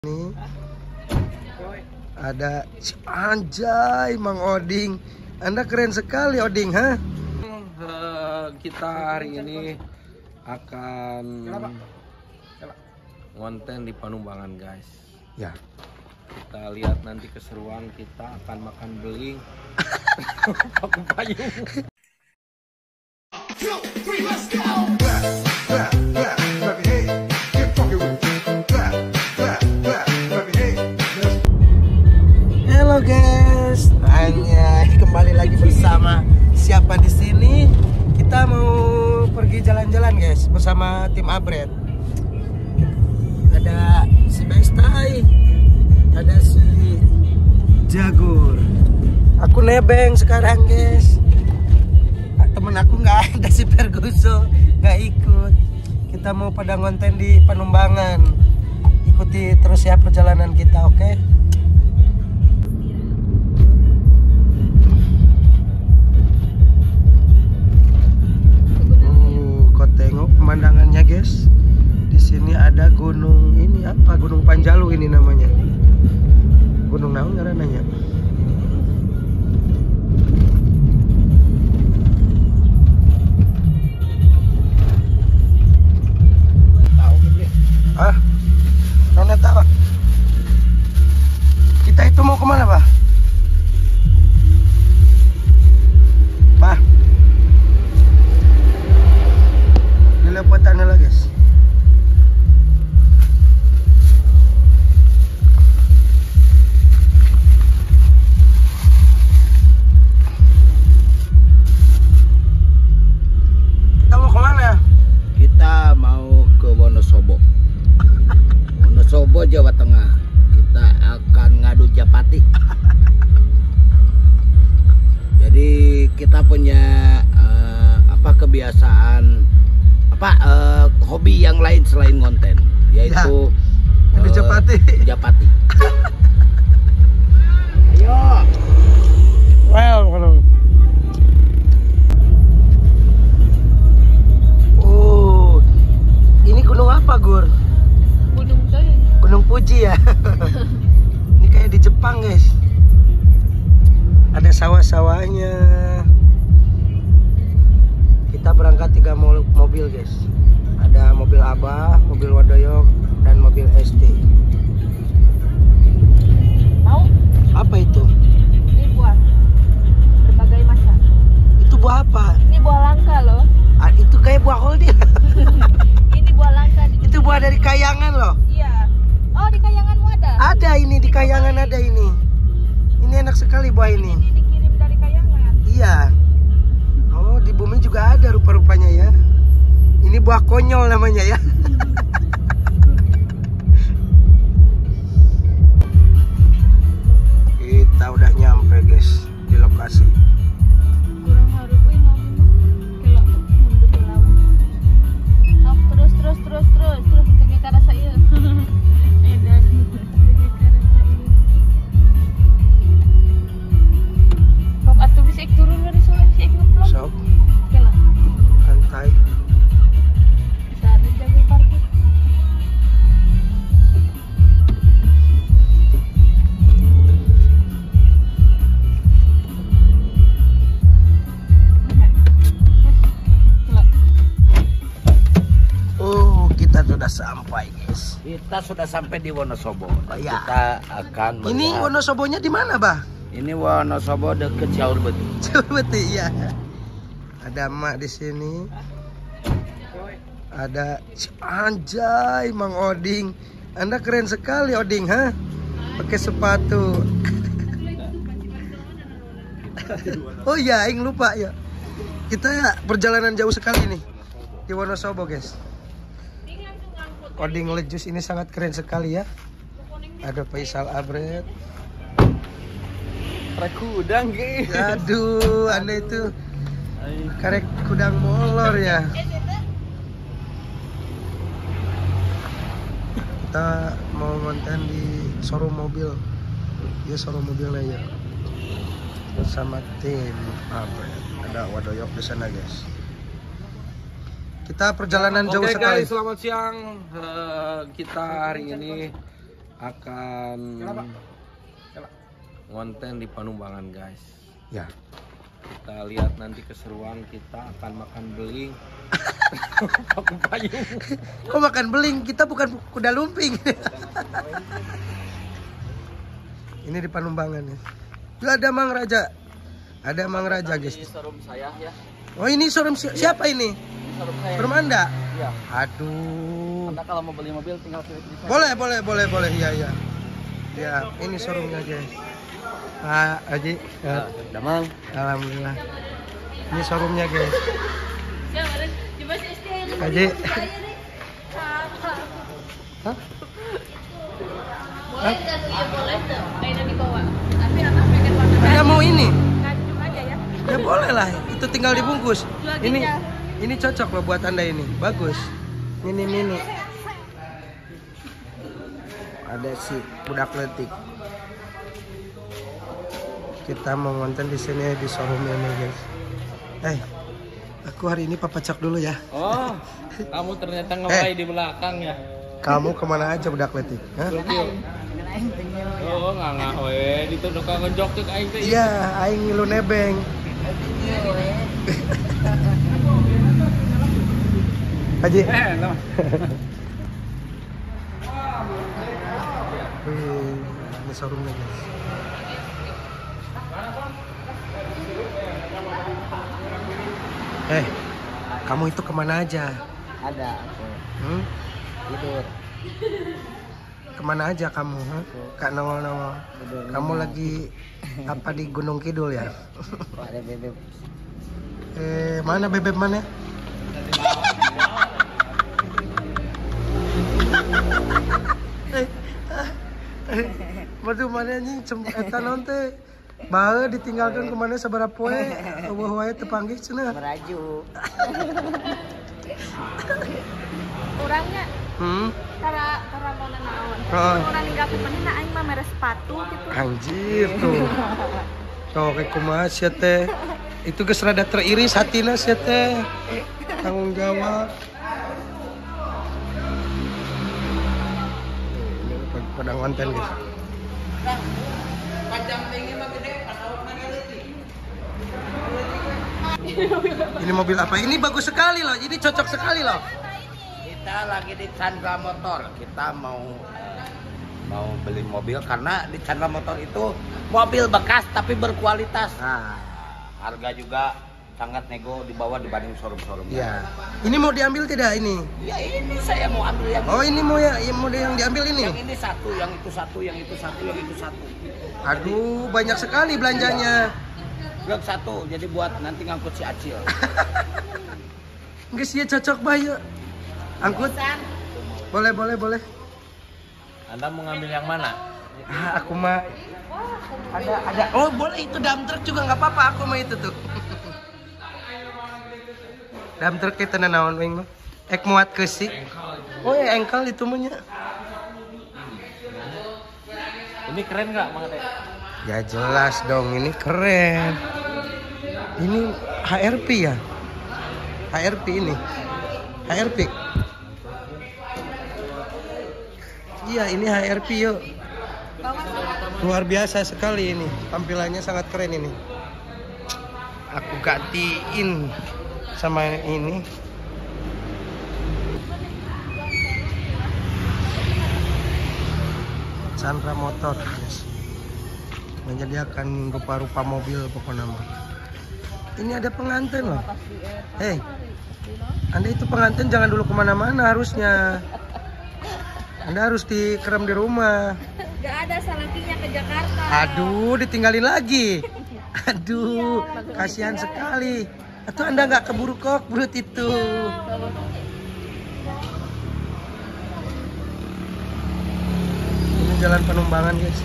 Ini ada anjay Mang Oding. Anda keren sekali Oding, ha? Kita hari ini akan konten di Panumbangan, guys. Ya. Kita lihat nanti keseruan, kita akan makan beling. Pakai payung. Halo guys, kembali lagi bersama siapa di sini? Kita mau pergi jalan-jalan guys bersama tim Abret. Ada si Bestai, ada si Jagur. Aku nebeng sekarang guys. Temen aku nggak ada, si Perguso nggak ikut. Kita mau pada ngonten di Panumbangan. Ikuti terus ya perjalanan kita, oke? Kau tengok pemandangannya guys. Di sini ada gunung ini apa? Gunung Panjalu ini namanya. Gunung naon ngarananya? Ah, nona tahu. Kita itu mau kemana, Pak? Pak, dilepotan lah guys. Kita mau kemana? Kita mau ke Wonosobo. Wonosobo, Jawa Tengah. Kita akan ngadu Japati. Jadi kita punya kebiasaan hobi yang lain selain konten, yaitu ngadu Japati. Japati. Ayo. Well. Ini gunung apa, Gur? Gunung Fuji ya. Ini kayak di Jepang guys. Ada sawah-sawahnya. Kita berangkat 3 mobil guys. Ada mobil Abah, mobil Wadoyok, dan mobil ST. Mau? Apa itu? Ini buah berbagai macam. Itu buah apa? Ini buah langka loh. Ah, itu kayak buah holdi. Ini buah langka. Itu buah dari Kayangan loh. Iya. Oh, di Kayanganmu ada? Ada ini di Kayangan ada ini. Ini enak sekali buah ini. Ini dikirim dari Kayangan. Iya. Oh, di bumi juga ada rupa-rupanya ya. Ini buah konyol namanya ya. Kita udah nyampe guys di lokasi. Kurang haru kuy kalau mundur ke lawan. Oh, terus kita rasa ieu. Edan. Kita rasa ieu. Pop atuh bisa turun dari soal bisa ngeplok. So, Oke lah. santai. Sana jaga parkir. Kita sudah sampai guys. Kita sudah sampai di Wonosobo. Dan Ya. kita akan Ini melihat. Wonosobonya di mana, Bah? Ini Wonosobo dekat Caurbeti. Caurbeti ya. Ada emak di sini. Ada anjay Mang Oding. Anda keren sekali Oding, ha? Pakai sepatu. Oh iya, aing lupa ya. Kita perjalanan jauh sekali nih di Wonosobo, guys. Oding Lejus ini sangat keren sekali ya. Ada Faisal Abret. Karek udang, guys. Aduh, Anda itu karek kudang molor ya. Kita mau ngonten di showroom mobil. Ya showroom mobilnya ya. Bersama tim Abret. Ada Wadoyok di sana guys. Kita perjalanan jauh Oke sekali. guys, selamat siang. Kita hari ini akan konten di Panumbangan guys. Ya. Kita lihat nanti keseruan, kita akan makan beling. Paku payung. Kok makan beling? Kita bukan kuda lumping. Ini di Panumbangan ya. Tuh ada Mang Raja. Ada Mang Raja guys. Ini showroom saya ya. Oh ini showroom siapa ini? Showroom saya. Showroom Anda? Iya. Aduh. Anda kalau mau beli mobil tinggal pilih di saya. Boleh. Iya. Ya, ini showroomnya guys. Ah, Haji. Ya. Damang. Alhamdulillah. Ini showroomnya guys. Coba ST Haji. Hah? boleh dan ya boleh tuh. Kayaknya dibawa. Tapi anak pengen warna Anda mau ini? Ngaduk aja ya. Ya boleh lah. Itu tinggal dibungkus. Jual Ini ginjal. ini cocok loh buat Anda ini. Bagus. Mini. Ada si budak letik. Kita mau ngonten di sini di showroom ini guys. Aku hari ini papacak dulu ya. Oh, kamu ternyata ngelai di belakang ya. Kamu kemana aja budak letik? Hah? Oh, ngangah we, ditunduk ka ngejok teh aing teh. Iya, aing ngilu nebeng. Haji. No. Wih, ini showroomnya guys. Kamu itu kemana aja? Ada aku. Tidur. Kemana aja kamu? Kak nongol-nongol. Kamu lagi apa di Gunung Kidul ya? Kok ada bebek? Mana bebek mana? Waduh mana anjing eta naon teh? Bae ditinggalkan kemana sabaraha poe? Eueuh wae teu panggih cenah. Meraju. Orangnya Tara mau nanaon. Orang ninggalkeun manehna aing mah mere sepatu gitu. Anjir tuh. Tuh kayak kumaha sia teh. Itu geus rada teriris hatina sia teh. Tanggung jawab. Ini pada ngonten guys. Ini mobil apa? Ini bagus sekali loh. Ini cocok sekali loh. Kita lagi di Chandra Motor. Kita mau beli mobil karena di Chandra Motor itu mobil bekas tapi berkualitas. Nah, harga juga sangat nego di bawah dibanding showroom-showroom. Iya. Ini mau diambil tidak ini? Ya ini saya mau ambil yang Oh ini mau ya, mau yang diambil ini? Yang ini satu, yang itu satu, yang itu satu, yang itu satu. Aduh banyak sekali belanjanya. Yang satu, jadi buat nanti ngangkut si Acil. Nggak sih cocok bayu. Angkut? Boleh. Anda mau ngambil yang mana? Aku mah ada. Oh boleh itu dump truck juga nggak apa-apa. Aku mah itu tuh. Dump truck kita nanaon wing mah. Ek muat keusi. Oh ya engkel itu mah nya. Ini keren nggak, Mang Teh? Ya jelas dong, ini keren. Ini HRP ya? HRP ini. HRP. Iya, ini HRP yuk. Luar biasa sekali ini. Tampilannya sangat keren ini. Aku gantiin sama ini. Chandra Motor, guys. Menyediakan rupa-rupa mobil pokoknya. Ini ada pengantin loh. Hei, Anda itu pengantin jangan dulu kemana-mana harusnya. Anda harus dikerem di rumah. Gak ada salakinya ke Jakarta. Aduh, ditinggalin lagi. Aduh, kasihan sekali. Atau Anda nggak keburu kok brut itu. Ini jalan Panumbangan guys.